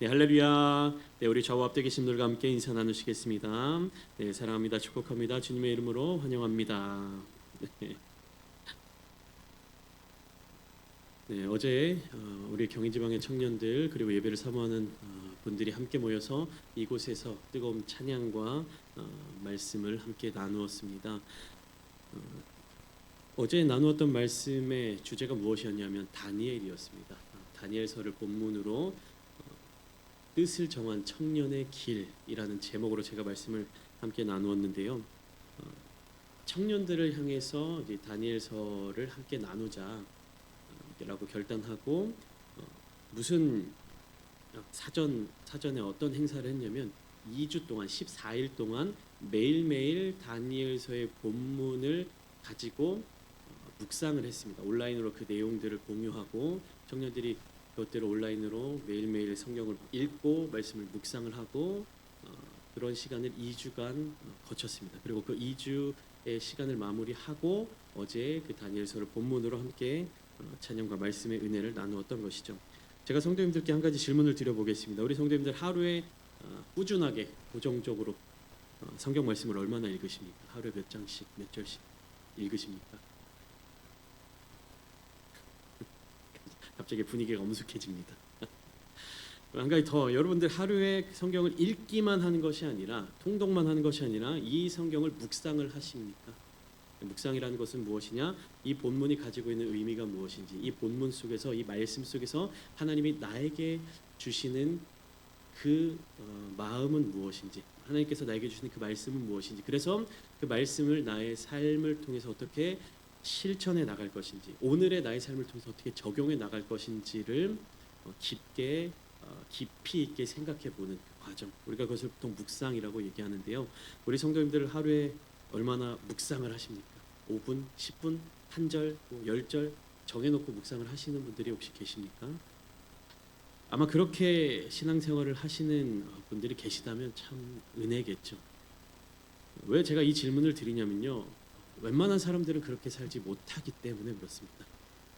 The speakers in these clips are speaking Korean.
네, 할렐루야. 네, 우리 저와 앞에 계신 분들과 함께 인사 나누시겠습니다. 네, 사랑합니다. 축복합니다. 주님의 이름으로 환영합니다. 네, 네, 어제 우리 경인지방의 청년들 그리고 예배를 사모하는 분들이 함께 모여서 이곳에서 뜨거운 찬양과 말씀을 함께 나누었습니다. 어제 나누었던 말씀의 주제가 무엇이었냐면 다니엘이었습니다. 다니엘서를 본문으로 뜻을 정한 청년의 길이라는 제목으로 제가 말씀을 함께 나누었는데요. 청년들을 향해서 이제 다니엘서를 함께 나누자라고 결단하고 무슨 사전에 어떤 행사를 했냐면 2주 동안 14일 동안 매일매일 다니엘서의 본문을 가지고 묵상을 했습니다. 온라인으로 그 내용들을 공유하고 청년들이 그것대로 온라인으로 매일매일 성경을 읽고 말씀을 묵상을 하고 그런 시간을 2주간 거쳤습니다. 그리고 그 2주의 시간을 마무리하고 어제 그 다니엘서를 본문으로 함께 찬양과 말씀의 은혜를 나누었던 것이죠. 제가 성도님들께 한 가지 질문을 드려보겠습니다. 우리 성도님들 하루에 꾸준하게 고정적으로 성경 말씀을 얼마나 읽으십니까? 하루에 몇 장씩 몇 절씩 읽으십니까? 갑자기 분위기가 엄숙해집니다. 한 가지 더, 여러분들 하루에 성경을 읽기만 하는 것이 아니라 통독만 하는 것이 아니라 이 성경을 묵상을 하십니까? 묵상이라는 것은 무엇이냐? 이 본문이 가지고 있는 의미가 무엇인지, 이 본문 속에서, 이 말씀 속에서 하나님이 나에게 주시는 그 마음은 무엇인지, 하나님께서 나에게 주시는 그 말씀은 무엇인지, 그래서 그 말씀을 나의 삶을 통해서 어떻게 실천해 나갈 것인지, 오늘의 나의 삶을 통해서 어떻게 적용해 나갈 것인지를 깊이 있게 생각해 보는 그 과정, 우리가 그것을 보통 묵상이라고 얘기하는데요. 우리 성도님들 하루에 얼마나 묵상을 하십니까? 5분, 10분, 한 절, 10절 정해놓고 묵상을 하시는 분들이 혹시 계십니까? 아마 그렇게 신앙생활을 하시는 분들이 계시다면 참 은혜겠죠. 왜 제가 이 질문을 드리냐면요, 웬만한 사람들은 그렇게 살지 못하기 때문에 그렇습니다.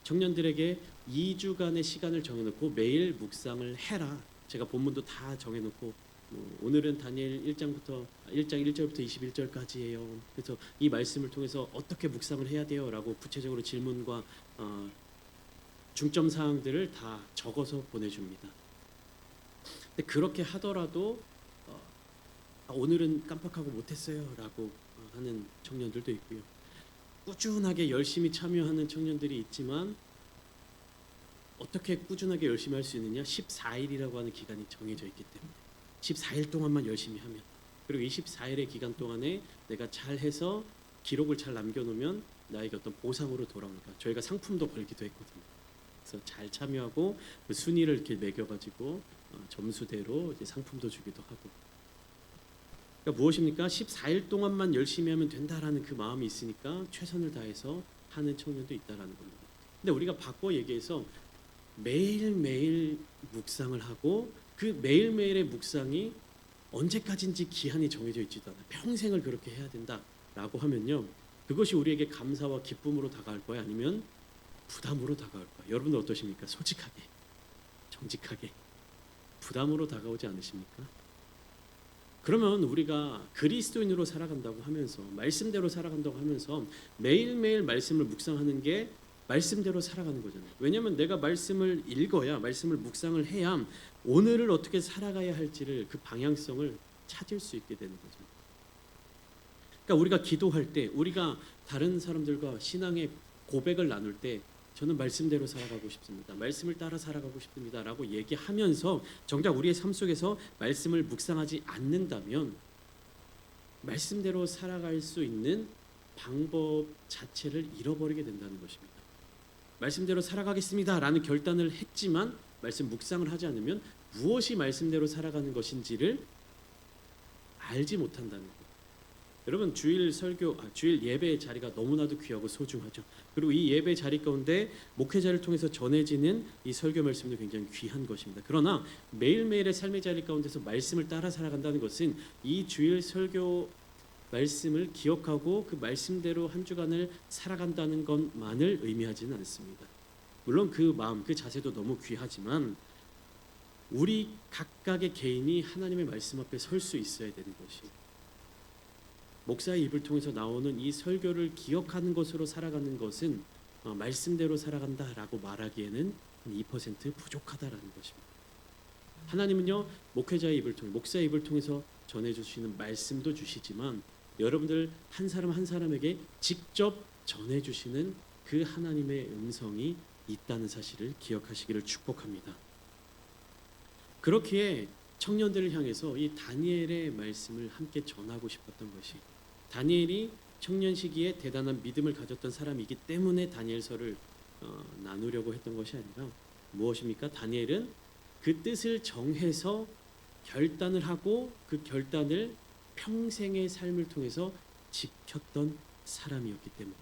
청년들에게 2주간의 시간을 정해놓고 매일 묵상을 해라. 제가 본문도 다 정해놓고 오늘은 다니엘 1장 1절부터 21절까지예요. 그래서 이 말씀을 통해서 어떻게 묵상을 해야 돼요? 라고 구체적으로 질문과 중점 사항들을 다 적어서 보내줍니다. 근데 그렇게 하더라도 오늘은 깜빡하고 못했어요 라고 하는 청년들도 있고요. 꾸준하게 열심히 참여하는 청년들이 있지만 어떻게 꾸준하게 열심히 할 수 있느냐? 14일이라고 하는 기간이 정해져 있기 때문에 14일 동안만 열심히 하면, 그리고 이 14일의 기간 동안에 내가 잘해서 기록을 잘 남겨놓으면 나에게 어떤 보상으로 돌아오니까 저희가 상품도 걸기도 했거든요. 그래서 잘 참여하고 그 순위를 이렇게 매겨가지고 점수대로 이제 상품도 주기도 하고. 그러니까 무엇입니까? 14일 동안만 열심히 하면 된다라는 그 마음이 있으니까 최선을 다해서 하는 청년도 있다라는 겁니다. 근데 우리가 바꿔 얘기해서 매일매일 묵상을 하고 그 매일매일의 묵상이 언제까지인지 기한이 정해져 있지도 않아요. 평생을 그렇게 해야 된다라고 하면요, 그것이 우리에게 감사와 기쁨으로 다가올 거야, 아니면 부담으로 다가올 거야? 여러분들 어떠십니까? 솔직하게, 정직하게 부담으로 다가오지 않으십니까? 그러면 우리가 그리스도인으로 살아간다고 하면서, 말씀대로 살아간다고 하면서 매일매일 말씀을 묵상하는 게 말씀대로 살아가는 거잖아요. 왜냐하면 내가 말씀을 읽어야, 말씀을 묵상을 해야 오늘을 어떻게 살아가야 할지를, 그 방향성을 찾을 수 있게 되는 거죠. 그러니까 우리가 기도할 때, 우리가 다른 사람들과 신앙의 고백을 나눌 때 저는 말씀대로 살아가고 싶습니다, 말씀을 따라 살아가고 싶습니다 라고 얘기하면서 정작 우리의 삶 속에서 말씀을 묵상하지 않는다면 말씀대로 살아갈 수 있는 방법 자체를 잃어버리게 된다는 것입니다. 말씀대로 살아가겠습니다 라는 결단을 했지만 말씀 묵상을 하지 않으면 무엇이 말씀대로 살아가는 것인지를 알지 못한다는 것. 여러분, 주일 예배 자리가 너무나도 귀하고 소중하죠. 그리고 이 예배 자리 가운데 목회자를 통해서 전해지는 이 설교 말씀도 굉장히 귀한 것입니다. 그러나 매일매일의 삶의 자리 가운데서 말씀을 따라 살아간다는 것은 이 주일 설교 말씀을 기억하고 그 말씀대로 한 주간을 살아간다는 것만을 의미하지는 않습니다. 물론 그 마음, 그 자세도 너무 귀하지만 우리 각각의 개인이 하나님의 말씀 앞에 설 수 있어야 되는 것이, 목사의 입을 통해서 나오는 이 설교를 기억하는 것으로 살아가는 것은 말씀대로 살아간다라고 말하기에는 2% 부족하다라는 것입니다. 하나님은요, 목회자의 입을 통해, 목사의 입을 통해서 전해주시는 말씀도 주시지만 여러분들 한 사람 한 사람에게 직접 전해주시는 그 하나님의 음성이 있다는 사실을 기억하시기를 축복합니다. 그렇기에 청년들을 향해서 이 다니엘의 말씀을 함께 전하고 싶었던 것이, 다니엘이 청년 시기에 대단한 믿음을 가졌던 사람이기 때문에 다니엘서를 나누려고 했던 것이 아니라 무엇입니까? 다니엘은 그 뜻을 정해서 결단을 하고 그 결단을 평생의 삶을 통해서 지켰던 사람이었기 때문에.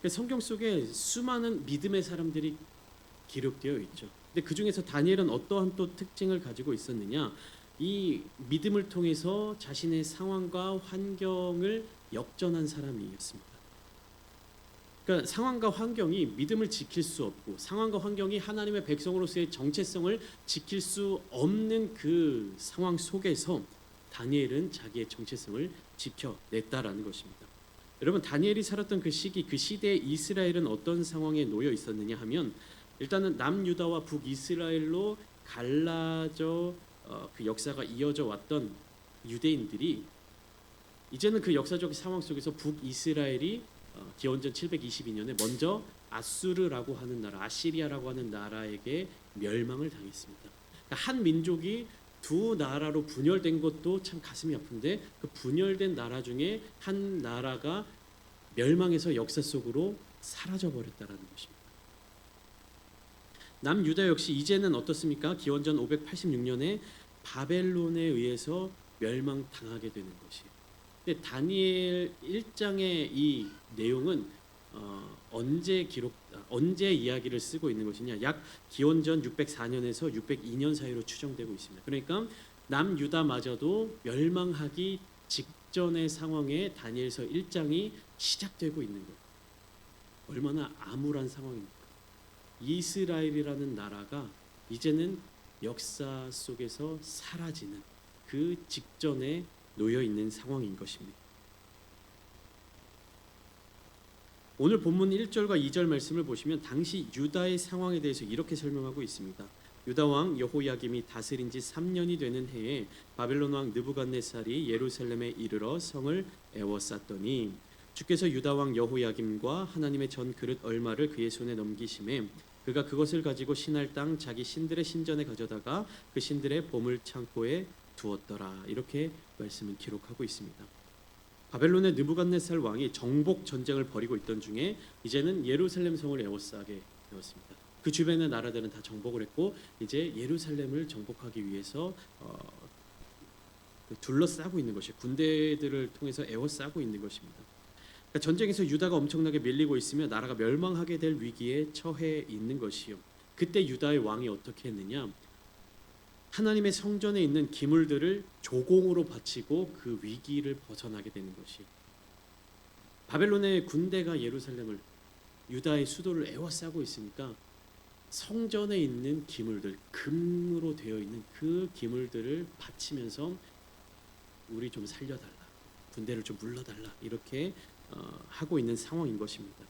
성경 속에 수많은 믿음의 사람들이 기록되어 있죠. 근데 그 중에서 다니엘은 어떠한 또 특징을 가지고 있었느냐? 이 믿음을 통해서 자신의 상황과 환경을 역전한 사람이었습니다. 그러니까 상황과 환경이 믿음을 지킬 수 없고, 상황과 환경이 하나님의 백성으로서의 정체성을 지킬 수 없는 그 상황 속에서 다니엘은 자기의 정체성을 지켜냈다라는 것입니다. 여러분, 다니엘이 살았던 그 시기, 그 시대에 이스라엘은 어떤 상황에 놓여 있었느냐 하면, 일단은 남유다와 북이스라엘로 갈라져 그 역사가 이어져 왔던 유대인들이 이제는 그 역사적 상황 속에서 북이스라엘이 기원전 722년에 먼저 아수르라고 하는 나라, 아시리아라고 하는 나라에게 멸망을 당했습니다. 그러니까 한 민족이 두 나라로 분열된 것도 참 가슴이 아픈데, 그 분열된 나라 중에 한 나라가 멸망해서 역사 속으로 사라져 버렸다라는 것입니다. 남유다 역시 이제는 어떻습니까? 기원전 586년에 바벨론에 의해서 멸망당하게 되는 것이. 근데 다니엘 1장의 이 내용은 언제 이야기를 쓰고 있는 것이냐? 약 기원전 604년에서 602년 사이로 추정되고 있습니다. 그러니까 남유다마저도 멸망하기 직전의 상황에 다니엘서 1장이 시작되고 있는 것. 얼마나 암울한 상황입니까? 이스라엘이라는 나라가 이제는 역사 속에서 사라지는 그 직전에 놓여 있는 상황인 것입니다. 오늘 본문 1절과 2절 말씀을 보시면 당시 유다의 상황에 대해서 이렇게 설명하고 있습니다. 유다 왕 여호야김이 다스린 지 3년이 되는 해에 바벨론 왕 느부갓네살이 예루살렘에 이르러 성을 에워쌌더니 주께서 유다 왕 여호야김과 하나님의 전 그릇 얼마를 그의 손에 넘기심에 그가 그것을 가지고 신할 땅 자기 신들의 신전에 가져다가 그 신들의 보물 창고에 두었더라. 이렇게 말씀을 기록하고 있습니다. 바벨론의 느부갓네살 왕이 정복 전쟁을 벌이고 있던 중에 이제는 예루살렘 성을 에워싸게 되었습니다. 그 주변의 나라들은 다 정복을 했고 이제 예루살렘을 정복하기 위해서 둘러싸고 있는 것이, 군대들을 통해서 에워싸고 있는 것입니다. 그러니까 전쟁에서 유다가 엄청나게 밀리고 있으며 나라가 멸망하게 될 위기에 처해 있는 것이요. 그때 유다의 왕이 어떻게 했느냐? 하나님의 성전에 있는 기물들을 조공으로 바치고 그 위기를 벗어나게 되는 것이, 바벨론의 군대가 예루살렘을, 유다의 수도를 에워싸고 있으니까 성전에 있는 기물들, 금으로 되어 있는 그 기물들을 바치면서 우리 좀 살려달라, 군대를 좀 물러달라, 이렇게 하고 있는 상황인 것입니다.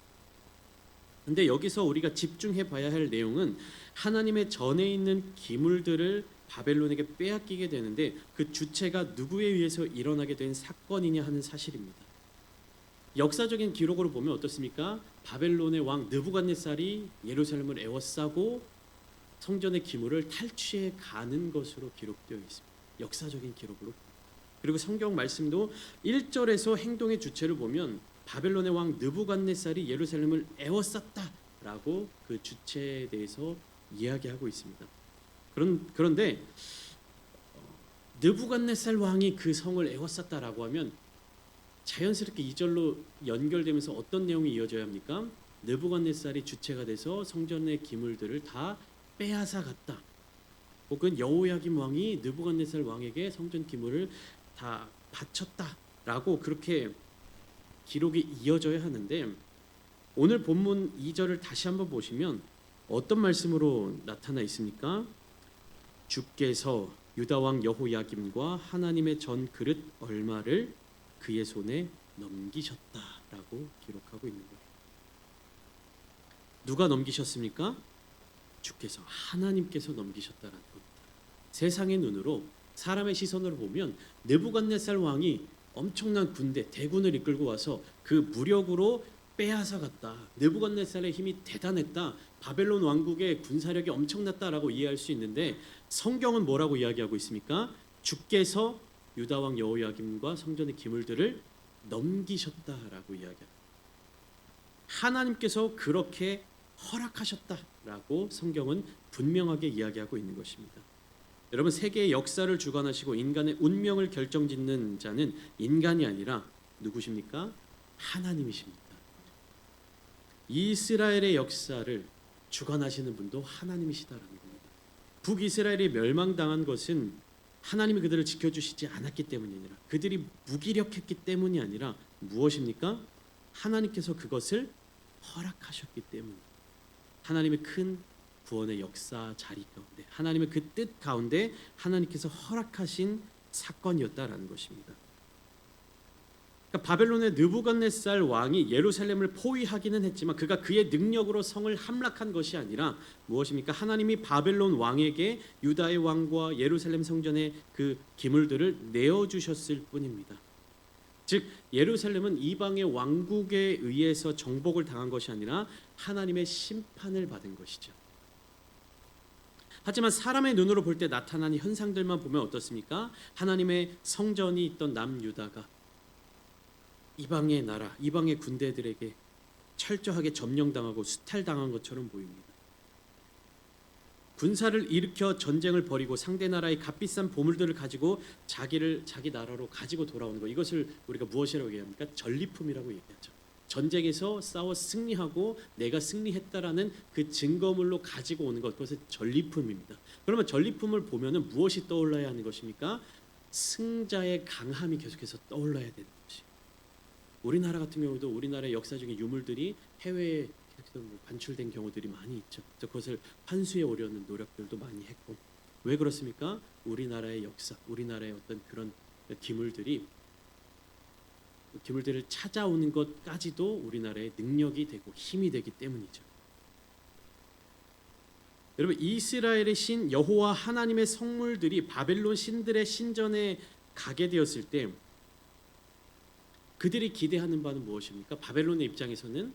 근데 여기서 우리가 집중해 봐야 할 내용은 하나님의 전에 있는 기물들을 바벨론에게 빼앗기게 되는데 그 주체가 누구에 의해서 일어나게 된 사건이냐 하는 사실입니다. 역사적인 기록으로 보면 어떻습니까? 바벨론의 왕 느부갓네살이 예루살렘을 에워싸고 성전의 기물을 탈취해 가는 것으로 기록되어 있습니다. 역사적인 기록으로. 그리고 성경 말씀도 1절에서 행동의 주체를 보면 바벨론의 왕 느부갓네살이 예루살렘을 에워쌌다라고 그 주체에 대해서 이야기하고 있습니다. 그런데 느부갓네살 왕이 그 성을 에워쌌다라고 하면 자연스럽게 2절로 연결되면서 어떤 내용이 이어져야 합니까? 느부갓네살이 주체가 돼서 성전의 기물들을 다 빼앗아 갔다. 혹은 여호야김 왕이 느부갓네살 왕에게 성전 기물을 다 바쳤다라고 그렇게 기록이 이어져야 하는데, 오늘 본문 2절을 다시 한번 보시면 어떤 말씀으로 나타나 있습니까? 주께서 유다 왕 여호야김과 하나님의 전 그릇 얼마를 그의 손에 넘기셨다라고 기록하고 있는 거예요. 누가 넘기셨습니까? 주께서, 하나님께서 넘기셨다라는 겁니다. 세상의 눈으로, 사람의 시선으로 보면 느부갓네살 왕이 엄청난 군대, 대군을 이끌고 와서 그 무력으로 빼앗아 갔다. 느부갓네살의 힘이 대단했다. 바벨론 왕국의 군사력이 엄청났다라고 이해할 수 있는데, 성경은 뭐라고 이야기하고 있습니까? 주께서 유다 왕 여호야김과 성전의 기물들을 넘기셨다라고 이야기합니다. 하나님께서 그렇게 허락하셨다라고 성경은 분명하게 이야기하고 있는 것입니다. 여러분, 세계의 역사를 주관하시고 인간의 운명을 결정짓는 자는 인간이 아니라 누구십니까? 하나님이십니다. 이스라엘의 역사를 주관하시는 분도 하나님이시다라는 겁니다. 북이스라엘이 멸망당한 것은 하나님이 그들을 지켜주시지 않았기 때문이 아니라, 그들이 무기력했기 때문이 아니라 무엇입니까? 하나님께서 그것을 허락하셨기 때문. 하나님의 큰 구원의 역사 자리 가운데, 하나님의 그 뜻 가운데 하나님께서 허락하신 사건이었다라는 것입니다. 그러니까 바벨론의 느부갓네살 왕이 예루살렘을 포위하기는 했지만 그가 그의 능력으로 성을 함락한 것이 아니라 무엇입니까? 하나님이 바벨론 왕에게 유다의 왕과 예루살렘 성전의 그 기물들을 내어주셨을 뿐입니다. 즉 예루살렘은 이방의 왕국에 의해서 정복을 당한 것이 아니라 하나님의 심판을 받은 것이죠. 하지만 사람의 눈으로 볼 때 나타난 현상들만 보면 어떻습니까? 하나님의 성전이 있던 남유다가 이방의 나라, 이방의 군대들에게 철저하게 점령당하고 수탈당한 것처럼 보입니다. 군사를 일으켜 전쟁을 벌이고 상대 나라의 값비싼 보물들을 가지고 자기 나라로 가지고 돌아오는 것, 이것을 우리가 무엇이라고 얘기합니까? 전리품이라고 얘기하죠. 전쟁에서 싸워 승리하고 내가 승리했다라는 그 증거물로 가지고 오는 것, 그것은 전리품입니다. 그러면 전리품을 보면은 무엇이 떠올라야 하는 것입니까? 승자의 강함이 계속해서 떠올라야 되는 것이. 우리나라 같은 경우도 우리나라의 역사적인 유물들이 해외에 반출된 경우들이 많이 있죠. 그것을 환수해 오려는 노력들도 많이 했고, 왜 그렇습니까? 우리나라의 역사, 우리나라의 어떤 그런 기물들을 찾아오는 것까지도 우리나라의 능력이 되고 힘이 되기 때문이죠. 여러분, 이스라엘의 신 여호와 하나님의 성물들이 바벨론 신들의 신전에 가게 되었을 때 그들이 기대하는 바는 무엇입니까? 바벨론의 입장에서는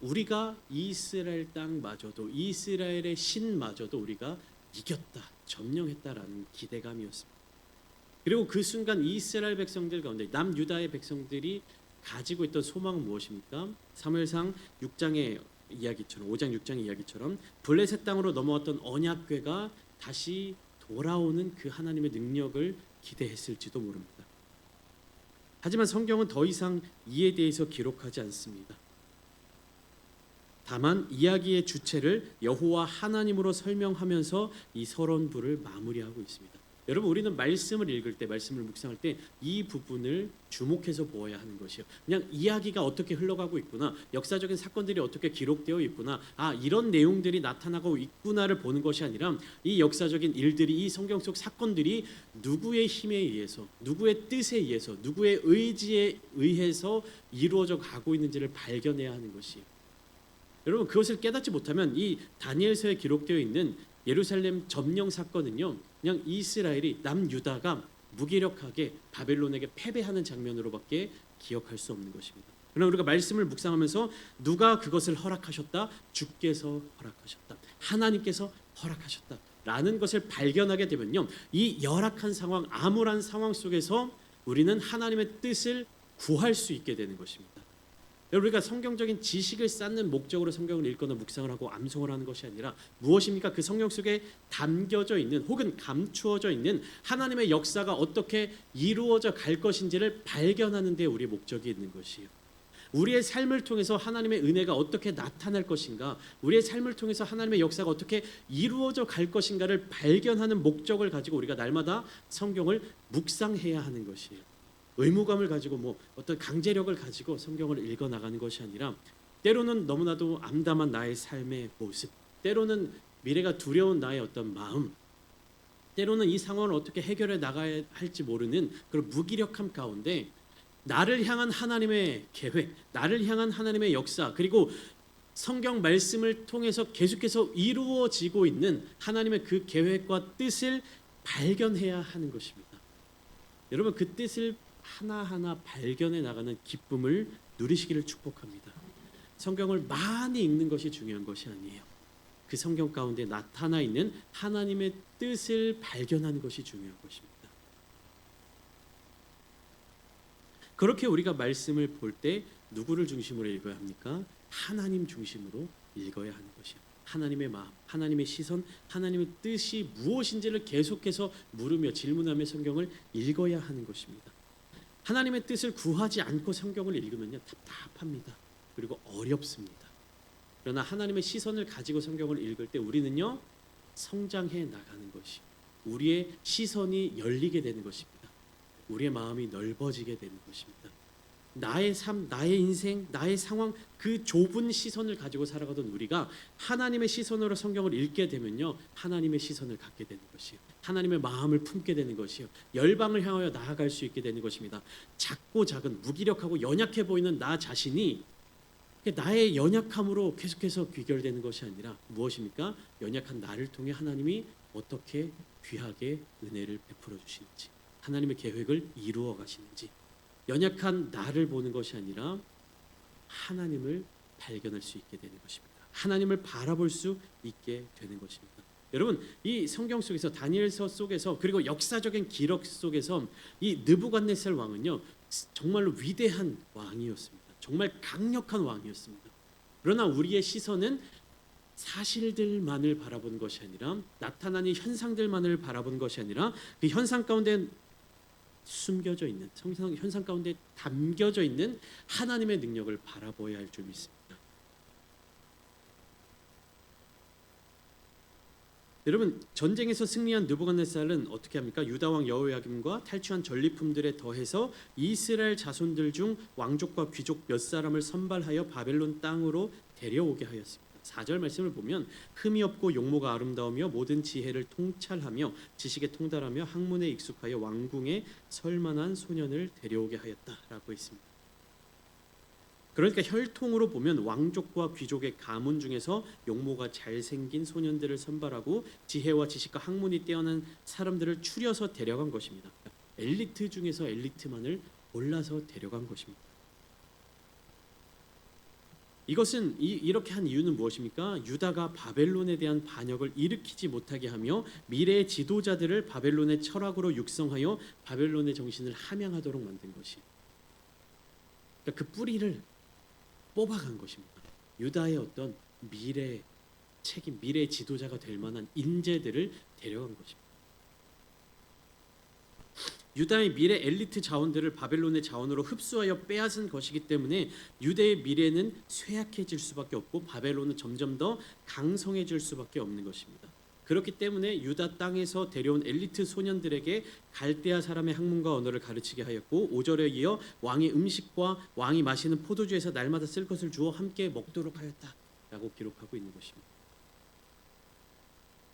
우리가 이스라엘 땅마저도, 이스라엘의 신마저도 우리가 이겼다, 점령했다라는 기대감이었습니다. 그리고 그 순간 이스라엘 백성들 가운데 남유다의 백성들이 가지고 있던 소망은 무엇입니까? 사무엘상 6장의 이야기처럼, 5장 6장의 이야기처럼 블레셋 땅으로 넘어왔던 언약궤가 다시 돌아오는 그 하나님의 능력을 기대했을지도 모릅니다. 하지만 성경은 더 이상 이에 대해서 기록하지 않습니다. 다만 이야기의 주체를 여호와 하나님으로 설명하면서 이 서론부를 마무리하고 있습니다. 여러분, 우리는 말씀을 읽을 때, 말씀을 묵상할 때 이 부분을 주목해서 보아야 하는 것이요. 그냥 이야기가 어떻게 흘러가고 있구나, 역사적인 사건들이 어떻게 기록되어 있구나, 이런 내용들이 나타나고 있구나를 보는 것이 아니라 이 역사적인 일들이, 이 성경 속 사건들이 누구의 힘에 의해서, 누구의 뜻에 의해서, 누구의 의지에 의해서 이루어져 가고 있는지를 발견해야 하는 것이에요. 여러분, 그것을 깨닫지 못하면 이 다니엘서에 기록되어 있는 예루살렘 점령 사건은요, 그냥 이스라엘이 남유다가 무기력하게 바벨론에게 패배하는 장면으로밖에 기억할 수 없는 것입니다. 그러나 우리가 말씀을 묵상하면서 누가 그것을 허락하셨다? 주께서 허락하셨다, 하나님께서 허락하셨다 라는 것을 발견하게 되면요, 이 열악한 상황, 암울한 상황 속에서 우리는 하나님의 뜻을 구할 수 있게 되는 것입니다. 우리가 성경적인 지식을 쌓는 목적으로 성경을 읽거나 묵상을 하고 암송을 하는 것이 아니라 무엇입니까? 그 성경 속에 담겨져 있는, 혹은 감추어져 있는 하나님의 역사가 어떻게 이루어져 갈 것인지를 발견하는 데 우리의 목적이 있는 것이에요. 우리의 삶을 통해서 하나님의 은혜가 어떻게 나타날 것인가, 우리의 삶을 통해서 하나님의 역사가 어떻게 이루어져 갈 것인가를 발견하는 목적을 가지고 우리가 날마다 성경을 묵상해야 하는 것이에요. 의무감을 가지고 어떤 강제력을 가지고 성경을 읽어 나가는 것이 아니라, 때로는 너무나도 암담한 나의 삶의 모습, 때로는 미래가 두려운 나의 어떤 마음, 때로는 이 상황을 어떻게 해결해 나가야 할지 모르는 그런 무기력함 가운데 나를 향한 하나님의 계획, 나를 향한 하나님의 역사, 그리고 성경 말씀을 통해서 계속해서 이루어지고 있는 하나님의 그 계획과 뜻을 발견해야 하는 것입니다. 여러분, 그 뜻을 하나하나 발견해 나가는 기쁨을 누리시기를 축복합니다. 성경을 많이 읽는 것이 중요한 것이 아니에요. 그 성경 가운데 나타나 있는 하나님의 뜻을 발견하는 것이 중요한 것입니다. 그렇게 우리가 말씀을 볼 때 누구를 중심으로 읽어야 합니까? 하나님 중심으로 읽어야 하는 것이에요. 하나님의 마음, 하나님의 시선, 하나님의 뜻이 무엇인지를 계속해서 물으며 질문하며 성경을 읽어야 하는 것입니다. 하나님의 뜻을 구하지 않고 성경을 읽으면요, 답답합니다. 그리고 어렵습니다. 그러나 하나님의 시선을 가지고 성경을 읽을 때 우리는요, 성장해 나가는 것이, 우리의 시선이 열리게 되는 것입니다. 우리의 마음이 넓어지게 되는 것입니다. 나의 삶, 나의 인생, 나의 상황, 그 좁은 시선을 가지고 살아가던 우리가 하나님의 시선으로 성경을 읽게 되면요, 하나님의 시선을 갖게 되는 것이요, 하나님의 마음을 품게 되는 것이요, 열방을 향하여 나아갈 수 있게 되는 것입니다. 작고 작은, 무기력하고 연약해 보이는 나 자신이 나의 연약함으로 계속해서 귀결되는 것이 아니라 무엇입니까? 연약한 나를 통해 하나님이 어떻게 귀하게 은혜를 베풀어 주시는지, 하나님의 계획을 이루어 가시는지, 연약한 나를 보는 것이 아니라 하나님을 발견할 수 있게 되는 것입니다. 하나님을 바라볼 수 있게 되는 것입니다. 여러분, 이 성경 속에서, 다니엘서 속에서, 그리고 역사적인 기록 속에서 이 느부갓네살 왕은요, 정말로 위대한 왕이었습니다. 정말 강력한 왕이었습니다. 그러나 우리의 시선은 사실들만을 바라보는 것이 아니라, 나타나는 현상들만을 바라보는 것이 아니라 그 현상 가운데 숨겨져 있는, 현상 가운데 담겨져 있는 하나님의 능력을 바라보아야 할 줄 믿습니다. 여러분, 전쟁에서 승리한 느부갓네살은 어떻게 합니까? 유다 왕 여호야김과 탈취한 전리품들에 더해서 이스라엘 자손들 중 왕족과 귀족 몇 사람을 선발하여 바벨론 땅으로 데려오게 하였습니다. 4절 말씀을 보면 흠이 없고 용모가 아름다우며 모든 지혜를 통찰하며 지식에 통달하며 학문에 익숙하여 왕궁에 설만한 소년을 데려오게 하였다라고 했습니다. 그러니까 혈통으로 보면 왕족과 귀족의 가문 중에서 용모가 잘생긴 소년들을 선발하고 지혜와 지식과 학문이 뛰어난 사람들을 추려서 데려간 것입니다. 엘리트 중에서 엘리트만을 골라서 데려간 것입니다. 이것은 이렇게 한 이유는 무엇입니까? 유다가 바벨론에 대한 반역을 일으키지 못하게 하며 미래의 지도자들을 바벨론의 철학으로 육성하여 바벨론의 정신을 함양하도록 만든 것이, 그러니까 그 뿌리를 뽑아간 것입니다. 유다의 어떤 미래 책임, 미래 지도자가 될 만한 인재들을 데려간 것입니다. 유다의 미래 엘리트 자원들을 바벨론의 자원으로 흡수하여 빼앗은 것이기 때문에 유대의 미래는 쇠약해질 수밖에 없고 바벨론은 점점 더 강성해질 수밖에 없는 것입니다. 그렇기 때문에 유다 땅에서 데려온 엘리트 소년들에게 갈대아 사람의 학문과 언어를 가르치게 하였고 5절에 이어 왕의 음식과 왕이 마시는 포도주에서 날마다 쓸 것을 주어 함께 먹도록 하였다라고 기록하고 있는 것입니다.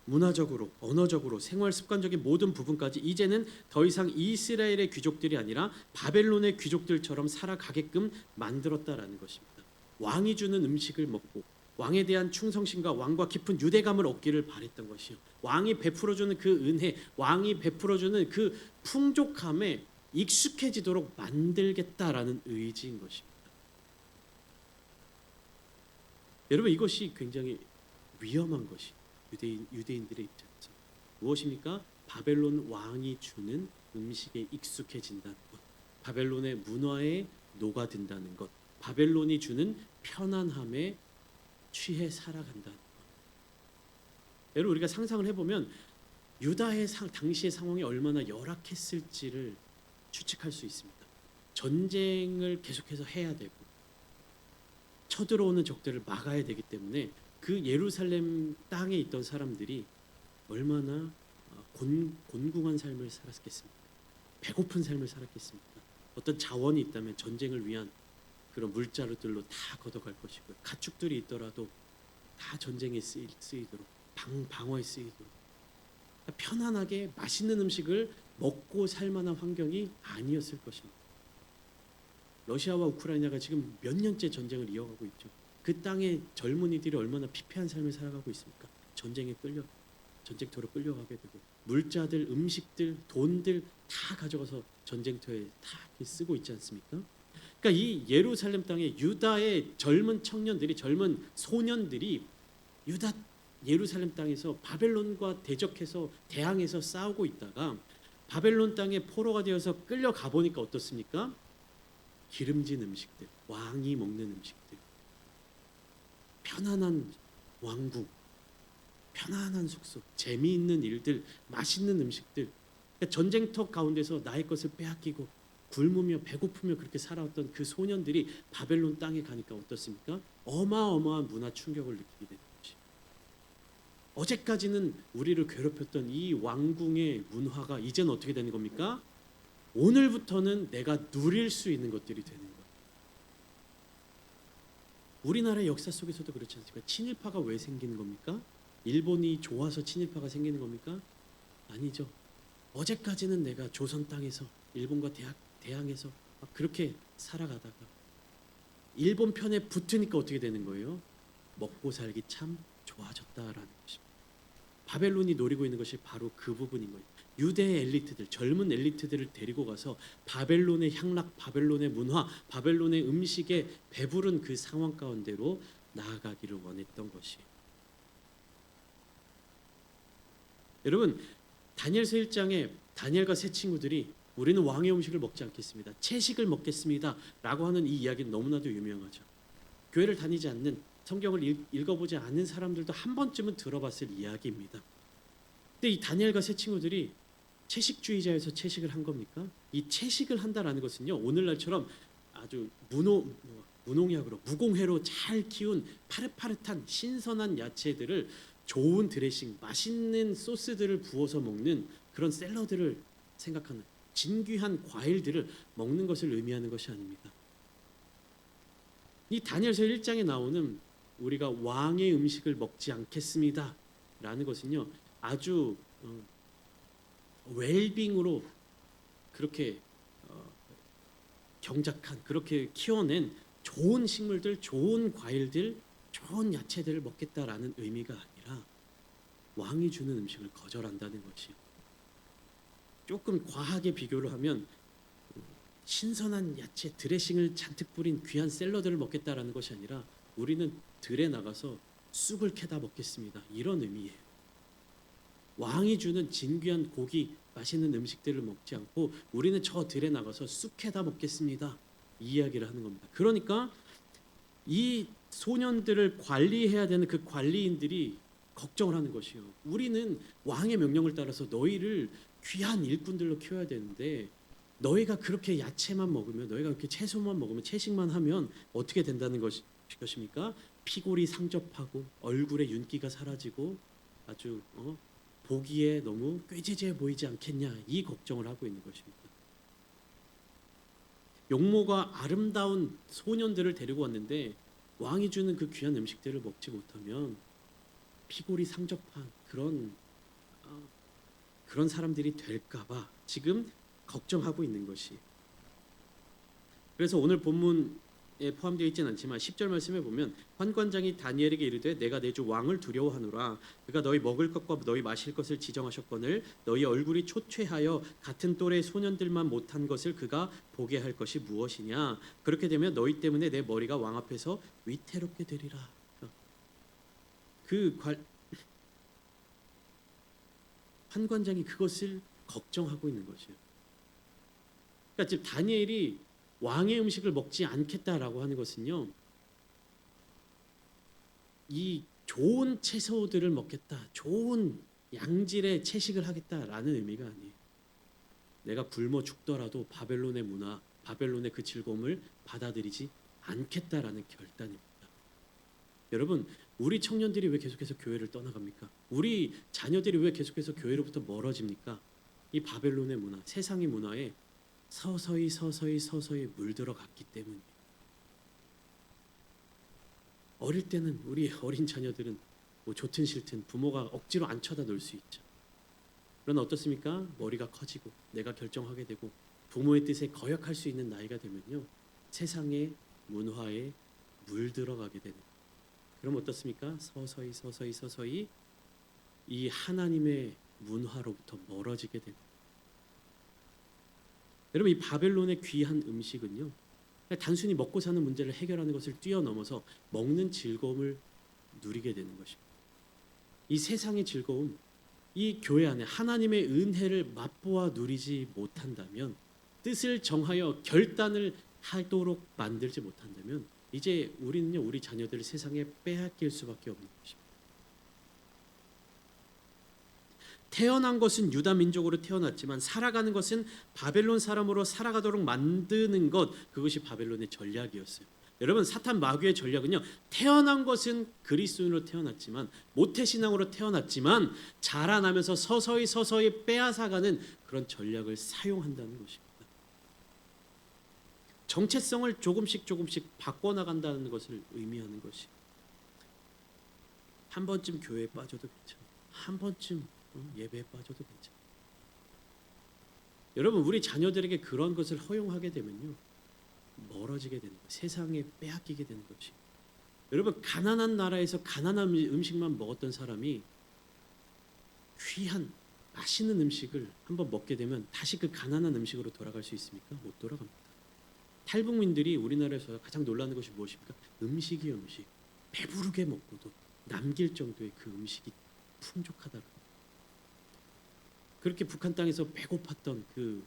문화적으로, 언어적으로, 생활 습관적인 모든 부분까지 이제는 더 이상 이스라엘의 귀족들이 아니라 바벨론의 귀족들처럼 살아가게끔 만들었다라는 것입니다. 왕이 주는 음식을 먹고 왕에 대한 충성심과 왕과 깊은 유대감을 얻기를 바랬던 것이요, 왕이 베풀어주는 그 은혜, 왕이 베풀어주는 그 풍족함에 익숙해지도록 만들겠다라는 의지인 것입니다. 여러분, 이것이 굉장히 위험한 것이 유대인들의 입장에서 무엇입니까? 바벨론 왕이 주는 음식에 익숙해진다는 것, 바벨론의 문화에 녹아든다는 것, 바벨론이 주는 편안함에 취해 살아간다는 것. 여러분, 우리가 상상을 해보면 유다의 당시의 상황이 얼마나 열악했을지를 추측할 수 있습니다. 전쟁을 계속해서 해야 되고 쳐들어오는 적들을 막아야 되기 때문에 그 예루살렘 땅에 있던 사람들이 얼마나 곤궁한 삶을 살았겠습니까? 배고픈 삶을 살았겠습니까? 어떤 자원이 있다면 전쟁을 위한 그런 물자루들로 다 걷어갈 것이고요. 가축들이 있더라도 다 전쟁에 쓰이도록 방어에 쓰이도록 편안하게 맛있는 음식을 먹고 살 만한 환경이 아니었을 것입니다. 러시아와 우크라이나가 지금 몇 년째 전쟁을 이어가고 있죠. 그 땅의 젊은이들이 얼마나 피폐한 삶을 살아가고 있습니까? 전쟁터로 끌려가게 되고 물자들, 음식들, 돈들 다 가져가서 전쟁터에 다 쓰고 있지 않습니까? 그러니까 이 예루살렘 땅에 유다의 젊은 청년들이, 젊은 소년들이 유다 예루살렘 땅에서 바벨론과 대적해서 대항해서 싸우고 있다가 바벨론 땅에 포로가 되어서 끌려가 보니까 어떻습니까? 기름진 음식들, 왕이 먹는 음식들, 편안한 왕국, 편안한 숙소, 재미있는 일들, 맛있는 음식들. 그러니까 전쟁터 가운데서 나의 것을 빼앗기고 굶으며 배고프며 그렇게 살아왔던 그 소년들이 바벨론 땅에 가니까 어떻습니까? 어마어마한 문화 충격을 느끼게 되는 것이. 어제까지는 우리를 괴롭혔던 이 왕궁의 문화가 이제는 어떻게 되는 겁니까? 오늘부터는 내가 누릴 수 있는 것들이 되는 거예요. 우리나라의 역사 속에서도 그렇지 않습니까? 친일파가 왜 생기는 겁니까? 일본이 좋아서 친일파가 생기는 겁니까? 아니죠. 어제까지는 내가 조선 땅에서 일본과 대항해서 그렇게 살아가다가 일본 편에 붙으니까 어떻게 되는 거예요? 먹고 살기 참 좋아졌다라는 것입니다. 바벨론이 노리고 있는 것이 바로 그 부분인 거예요. 유대의 엘리트들, 젊은 엘리트들을 데리고 가서 바벨론의 향락, 바벨론의 문화, 바벨론의 음식에 배부른 그 상황 가운데로 나아가기를 원했던 것이. 여러분, 다니엘서 1장에 다니엘과 세 친구들이 우리는 왕의 음식을 먹지 않겠습니다, 채식을 먹겠습니다 라고 하는 이 이야기는 너무나도 유명하죠. 교회를 다니지 않는, 성경을 읽어보지 않은 사람들도 한 번쯤은 들어봤을 이야기입니다. 근데 이 다니엘과 세 친구들이 채식주의자에서 채식을 한 겁니까? 이 채식을 한다라는 것은요, 오늘날처럼 아주 무농약으로 무공해로 잘 키운 파릇파릇한 신선한 야채들을 좋은 드레싱, 맛있는 소스들을 부어서 먹는 그런 샐러드를 생각하는, 진귀한 과일들을 먹는 것을 의미하는 것이 아닙니다. 이 다니엘서 1장에 나오는 우리가 왕의 음식을 먹지 않겠습니다 라는 것은요, 아주 웰빙으로 그렇게 경작한, 그렇게 키워낸 좋은 식물들, 좋은 과일들, 좋은 야채들을 먹겠다라는 의미가 아니라 왕이 주는 음식을 거절한다는 것이요. 조금 과하게 비교를 하면 신선한 야채, 드레싱을 잔뜩 뿌린 귀한 샐러드를 먹겠다라는 것이 아니라 우리는 들에 나가서 쑥을 캐다 먹겠습니다, 이런 의미예요. 왕이 주는 진귀한 고기, 맛있는 음식들을 먹지 않고 우리는 저 들에 나가서 쑥 캐다 먹겠습니다, 이 이야기를 하는 겁니다. 그러니까 이 소년들을 관리해야 되는 그 관리인들이 걱정을 하는 것이요. 우리는 왕의 명령을 따라서 너희를 귀한 일꾼들로 키워야 되는데 너희가 그렇게 야채만 먹으면, 너희가 그렇게 채소만 먹으면, 채식만 하면 어떻게 된다는 것입니까? 피골이 상접하고 얼굴에 윤기가 사라지고 아주 보기에 너무 꾀지지해 보이지 않겠냐, 이 걱정을 하고 있는 것입니다. 용모가 아름다운 소년들을 데리고 왔는데 왕이 주는 그 귀한 음식들을 먹지 못하면 피골이 상접한 그런 사람들이 될까봐 지금 걱정하고 있는 것이. 그래서 오늘 본문에 포함되어 있지는 않지만 10절 말씀에 보면 환관장이 다니엘에게 이르되 내가 내 주 왕을 두려워하노라. 그가 너희 먹을 것과 너희 마실 것을 지정하셨거늘 너희 얼굴이 초췌하여 같은 또래 소년들만 못한 것을 그가 보게 할 것이 무엇이냐. 그렇게 되면 너희 때문에 내 머리가 왕 앞에서 위태롭게 되리라. 환관장이 그것을 걱정하고 있는 것이에요. 그러니까 지금 다니엘이 왕의 음식을 먹지 않겠다라고 하는 것은요, 이 좋은 채소들을 먹겠다, 좋은 양질의 채식을 하겠다라는 의미가 아니에요. 내가 굶어 죽더라도 바벨론의 문화, 바벨론의 그 즐거움을 받아들이지 않겠다라는 결단입니다. 여러분, 우리 청년들이 왜 계속해서 교회를 떠나갑니까? 우리 자녀들이 왜 계속해서 교회로부터 멀어집니까? 이 바벨론의 문화, 세상의 문화에 서서히 물들어 갔기 때문이에요. 어릴 때는 우리 어린 자녀들은 뭐 좋든 싫든 부모가 억지로 안 쳐다 놓을 수 있죠. 그러나 어떻습니까? 머리가 커지고 내가 결정하게 되고 부모의 뜻에 거역할 수 있는 나이가 되면요, 세상의 문화에 물들어가게 되는. 그럼 어떻습니까? 서서히 이 하나님의 문화로부터 멀어지게 되는. 여러분, 이 바벨론의 귀한 음식은요, 단순히 먹고 사는 문제를 해결하는 것을 뛰어넘어서 먹는 즐거움을 누리게 되는 것입니다. 이 세상의 즐거움, 이 교회 안에 하나님의 은혜를 맛보아 누리지 못한다면, 뜻을 정하여 결단을 하도록 만들지 못한다면, 이제 우리는요, 우리 자녀들을 세상에 빼앗길 수밖에 없는 것입니다. 태어난 것은 유다 민족으로 태어났지만 살아가는 것은 바벨론 사람으로 살아가도록 만드는 것, 그것이 바벨론의 전략이었어요. 여러분, 사탄 마귀의 전략은요, 태어난 것은 그리스도인으로 태어났지만, 모태신앙으로 태어났지만 자라나면서 서서히 빼앗아가는 그런 전략을 사용한다는 것입니다. 정체성을 조금씩 바꿔나간다는 것을 의미하는 것이, 한 번쯤 교회에 빠져도 괜찮아, 한 번쯤 예배에 빠져도 괜찮아. 여러분, 우리 자녀들에게 그런 것을 허용하게 되면요, 멀어지게 되는 거예요. 세상에 빼앗기게 되는 것이. 여러분, 가난한 나라에서 가난한 음식만 먹었던 사람이 귀한 맛있는 음식을 한번 먹게 되면 다시 그 가난한 음식으로 돌아갈 수 있습니까? 못 돌아갑니다. 탈북민들이 우리나라에서 가장 놀라는 것이 무엇입니까? 음식이에요, 음식. 배부르게 먹고도 남길 정도의 그 음식이 풍족하다는. 그렇게 북한 땅에서 배고팠던 그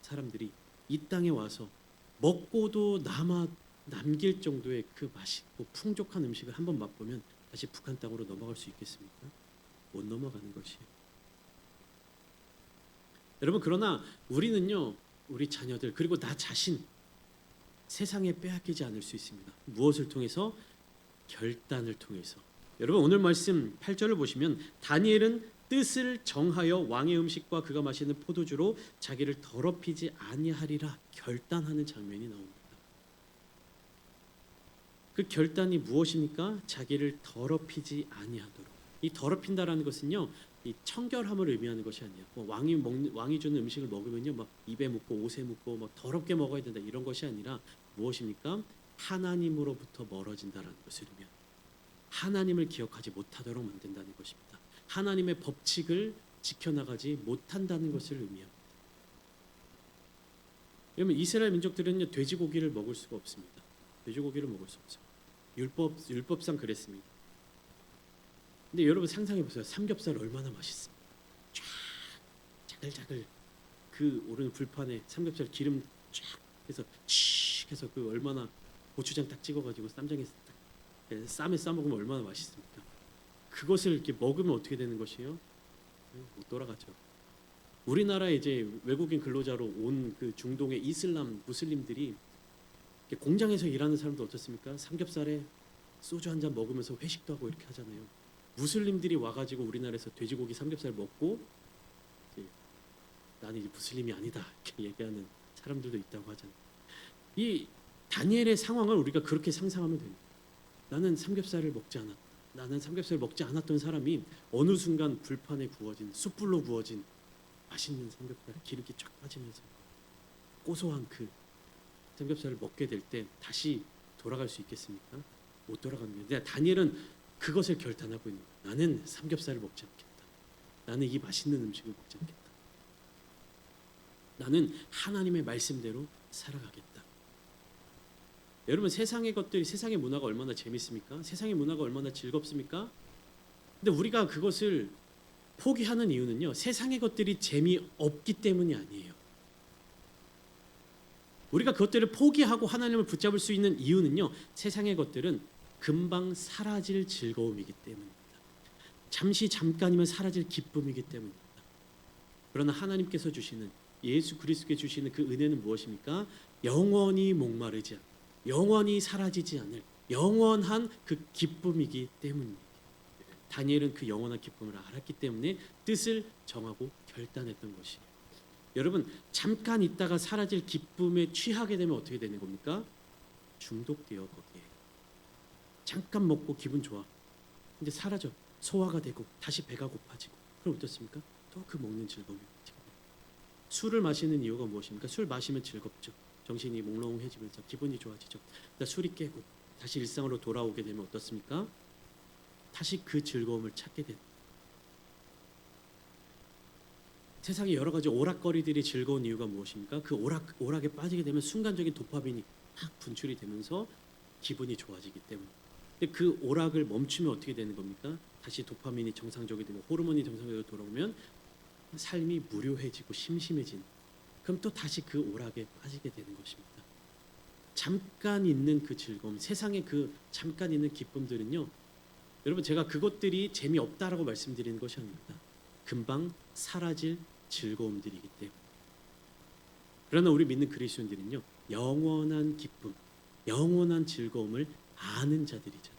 사람들이 이 땅에 와서 먹고도 남길 정도의 그 맛있고 풍족한 음식을 한번 맛보면 다시 북한 땅으로 넘어갈 수 있겠습니까? 못 넘어가는 것이에요. 여러분, 그러나 우리는요, 우리 자녀들 그리고 나 자신 세상에 빼앗기지 않을 수 있습니다. 무엇을 통해서? 결단을 통해서. 여러분, 오늘 말씀 8절을 보시면 다니엘은 뜻을 정하여 왕의 음식과 그가 마시는 포도주로 자기를 더럽히지 아니하리라 결단하는 장면이 나옵니다. 그 결단이 무엇입니까? 자기를 더럽히지 아니하도록. 이 더럽힌다라는 것은요, 이 청결함을 의미하는 것이 아니에요. 왕이 주는 음식을 먹으면요, 막 입에 묻고 옷에 묻고 막 더럽게 먹어야 된다, 이런 것이 아니라 무엇입니까? 하나님으로부터 멀어진다라는 것을 의미합니다. 하나님을 기억하지 못하도록 만든다는 것입니다. 하나님의 법칙을 지켜나가지 못한다는 것을 의미합니다. 여러분, 이스라엘 민족들은요, 돼지고기를 먹을 수가 없습니다. 돼지고기를 먹을 수 없어요. 율법상 그랬습니다. 근데 여러분 상상해 보세요. 삼겹살 얼마나 맛있습니까? 쫙 자글자글 그 오르는 불판에 삼겹살 기름 쫙 해서 칙 해서 그 얼마나 고추장 딱 찍어가지고 쌈장에 딱 쌈에 싸 먹으면 얼마나 맛있습니까? 그것을 이렇게 먹으면 어떻게 되는 것이에요? 못 돌아가죠. 우리나라에 이제 외국인 근로자로 온 그 중동의 이슬람 무슬림들이 공장에서 일하는 사람도 어떻습니까? 삼겹살에 소주 한 잔 먹으면서 회식도 하고 이렇게 하잖아요. 무슬림들이 와가지고 우리나라에서 돼지고기 삼겹살 먹고 이제 나는 이제 무슬림이 아니다 이렇게 얘기하는 사람들도 있다고 하잖아요. 이 다니엘의 상황을 우리가 그렇게 상상하면 됩니다. 나는 삼겹살을 먹지 않았다. 나는 삼겹살을 먹지 않았던 사람이 어느 순간 불판에 구워진, 숯불로 구워진 맛있는 삼겹살, 기름기 쫙 빠지면서 고소한 그 삼겹살을 먹게 될 때 다시 돌아갈 수 있겠습니까? 못 돌아갑니다. 근데 다니엘은 그것을 결단하고 있는 거예요. 나는 삼겹살을 먹지 않겠다. 나는 이 맛있는 음식을 먹지 않겠다. 나는 하나님의 말씀대로 살아가겠다. 여러분, 세상의 것들이, 세상의 문화가 얼마나 재밌습니까? 세상의 문화가 얼마나 즐겁습니까? 근데 우리가 그것을 포기하는 이유는요, 세상의 것들이 재미없기 때문이 아니에요. 우리가 그것들을 포기하고 하나님을 붙잡을 수 있는 이유는요, 세상의 것들은 금방 사라질 즐거움이기 때문입니다. 잠깐이면 사라질 기쁨이기 때문입니다. 그러나 하나님께서 주시는, 예수 그리스도께 주시는 그 은혜는 무엇입니까? 영원히 목마르지 않고 영원히 사라지지 않을 영원한 그 기쁨이기 때문입니다. 다니엘은 그 영원한 기쁨을 알았기 때문에 뜻을 정하고 결단했던 것이에요. 여러분, 잠깐 있다가 사라질 기쁨에 취하게 되면 어떻게 되는 겁니까? 중독되어 거기에. 잠깐 먹고 기분 좋아. 근데 사라져. 소화가 되고 다시 배가 고파지고. 그럼 어떻습니까? 또 그 먹는 즐거움이 어떻게 돼요? 술을 마시는 이유가 무엇입니까? 술 마시면 즐겁죠. 정신이 몽롱해지면서 기분이 좋아지죠. 그러니까 술이 깨고 다시 일상으로 돌아오게 되면 어떻습니까? 다시 그 즐거움을 찾게 됩니다. 세상에 여러 가지 오락거리들이 즐거운 이유가 무엇입니까? 그 오락에 빠지게 되면 순간적인 도파민이 막 분출이 되면서 기분이 좋아지기 때문에. 근데 그 오락을 멈추면 어떻게 되는 겁니까? 다시 도파민이 정상적이 되고 호르몬이 정상적으로 돌아오면 삶이 무료해지고 심심해진. 그럼 또 다시 그 오락에 빠지게 되는 것입니다. 잠깐 있는 그 즐거움, 세상에 그 잠깐 있는 기쁨들은요. 여러분 제가 그것들이 재미없다라고 말씀드리는 것이 아닙니다. 금방 사라질 즐거움들이기 때문에. 그러나 우리 믿는 그리스도인들은요. 영원한 기쁨, 영원한 즐거움을 아는 자들이죠.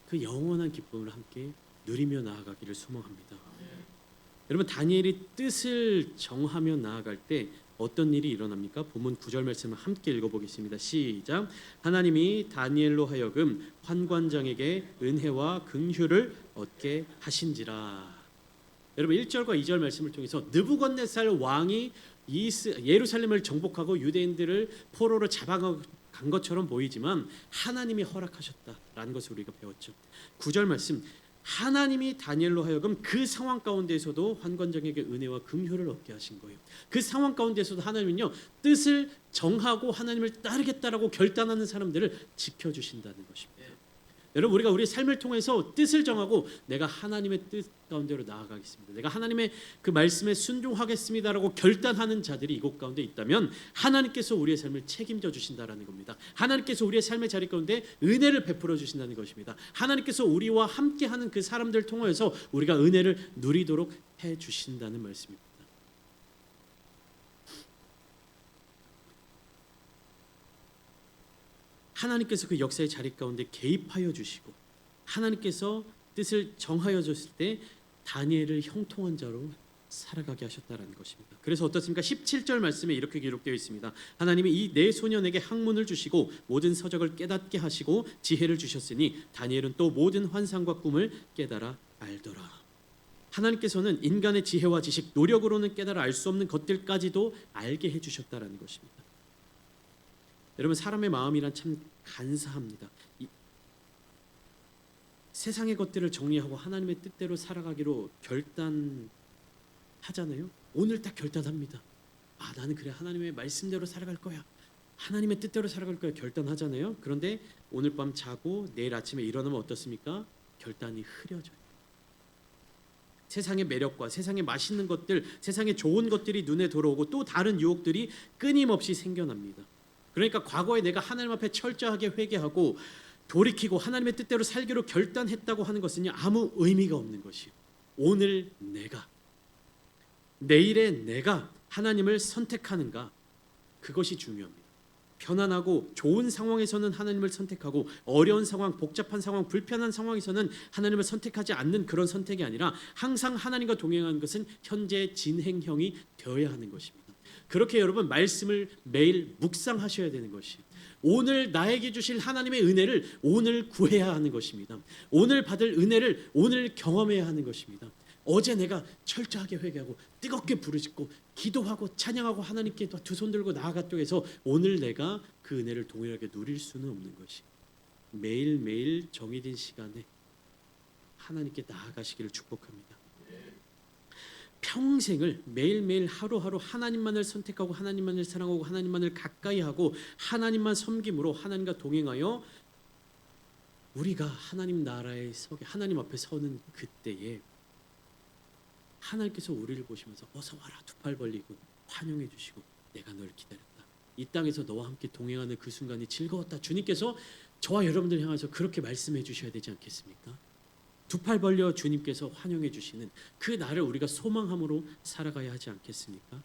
그 영원한 기쁨을 함께 누리며 나아가기를 소망합니다. 여러분 다니엘이 뜻을 정하며 나아갈 때 어떤 일이 일어납니까? 본문 9절 말씀을 함께 읽어보겠습니다. 시작. 하나님이 다니엘로 하여금 환관장에게 은혜와 긍휼을 얻게 하신지라. 여러분 1절과 2절 말씀을 통해서 느부갓네살 왕이 예루살렘을 정복하고 유대인들을 포로로 잡아간 것처럼 보이지만 하나님이 허락하셨다라는 것을 우리가 배웠죠. 9절 말씀. 하나님이 다니엘로 하여금 그 상황 가운데에서도 환관장에게 은혜와 긍휼을 얻게 하신 거예요. 그 상황 가운데에서도 하나님은요 뜻을 정하고 하나님을 따르겠다라고 결단하는 사람들을 지켜주신다는 것입니다. 여러분 우리가 우리 삶을 통해서 뜻을 정하고 내가 하나님의 뜻 가운데로 나아가겠습니다. 내가 하나님의 그 말씀에 순종하겠습니다라고 결단하는 자들이 이곳 가운데 있다면 하나님께서 우리의 삶을 책임져 주신다라는 겁니다. 하나님께서 우리의 삶의 자리 가운데 은혜를 베풀어 주신다는 것입니다. 하나님께서 우리와 함께하는 그 사람들을 통해서 우리가 은혜를 누리도록 해 주신다는 말씀입니다. 하나님께서 그 역사의 자리 가운데 개입하여 주시고 하나님께서 뜻을 정하여 줬을 때 다니엘을 형통한 자로 살아가게 하셨다라는 것입니다. 그래서 어떻습니까? 17절 말씀에 이렇게 기록되어 있습니다. 하나님이 이 네 소년에게 학문을 주시고 모든 서적을 깨닫게 하시고 지혜를 주셨으니 다니엘은 또 모든 환상과 꿈을 깨달아 알더라. 하나님께서는 인간의 지혜와 지식, 노력으로는 깨달아 알 수 없는 것들까지도 알게 해주셨다라는 것입니다. 여러분 사람의 마음이란 참 간사합니다. 세상의 것들을 정리하고 하나님의 뜻대로 살아가기로 결단하잖아요. 오늘 딱 결단합니다. 나는 그래 하나님의 말씀대로 살아갈 거야. 하나님의 뜻대로 살아갈 거야 결단하잖아요. 그런데 오늘 밤 자고 내일 아침에 일어나면 어떻습니까? 결단이 흐려져요. 세상의 매력과 세상의 맛있는 것들, 세상의 좋은 것들이 눈에 들어오고 또 다른 유혹들이 끊임없이 생겨납니다. 그러니까 과거에 내가 하나님 앞에 철저하게 회개하고 돌이키고 하나님의 뜻대로 살기로 결단했다고 하는 것은 아무 의미가 없는 것이에요. 오늘 내가, 내일의 내가 하나님을 선택하는가, 그것이 중요합니다. 편안하고 좋은 상황에서는 하나님을 선택하고 어려운 상황, 복잡한 상황, 불편한 상황에서는 하나님을 선택하지 않는 그런 선택이 아니라 항상 하나님과 동행하는 것은 현재 진행형이 되어야 하는 것입니다. 그렇게 여러분 말씀을 매일 묵상하셔야 되는 것이 오늘 나에게 주실 하나님의 은혜를 오늘 구해야 하는 것입니다. 오늘 받을 은혜를 오늘 경험해야 하는 것입니다. 어제 내가 철저하게 회개하고 뜨겁게 부르짖고 기도하고 찬양하고 하나님께 두 손 들고 나아갔다고 해서 오늘 내가 그 은혜를 동일하게 누릴 수는 없는 것이 매일매일 정해진 시간에 하나님께 나아가시기를 축복합니다. 평생을 매일매일 하루하루 하나님만을 선택하고 하나님만을 사랑하고 하나님만을 가까이 하고 하나님만 섬김으로 하나님과 동행하여 우리가 하나님 나라에 서게 하나님 앞에 서는 그때에 하나님께서 우리를 보시면서 어서 와라 두 팔 벌리고 환영해 주시고 내가 널 기다렸다. 이 땅에서 너와 함께 동행하는 그 순간이 즐거웠다. 주님께서 저와 여러분들 향해서 그렇게 말씀해 주셔야 되지 않겠습니까? 두 팔 벌려 주님께서 환영해 주시는 그 날을 우리가 소망함으로 살아가야 하지 않겠습니까?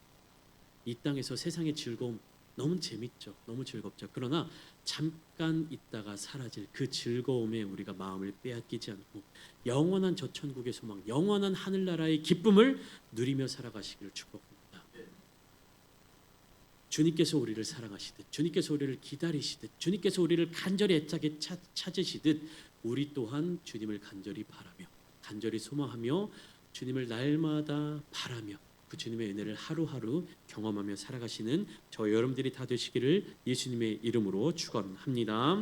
이 땅에서 세상의 즐거움 너무 재밌죠. 너무 즐겁죠. 그러나 잠깐 있다가 사라질 그 즐거움에 우리가 마음을 빼앗기지 않고 영원한 저 천국의 소망, 영원한 하늘나라의 기쁨을 누리며 살아가시기를 축복합니다. 주님께서 우리를 사랑하시듯 주님께서 우리를 기다리시듯 주님께서 우리를 간절히 애타게 찾으시듯 우리 또한 주님을 간절히 바라며 간절히 소망하며 주님을 날마다 바라며 그 주님의 은혜를 하루하루 경험하며 살아가시는 저 여러분들이 다 되시기를 예수님의 이름으로 축원합니다.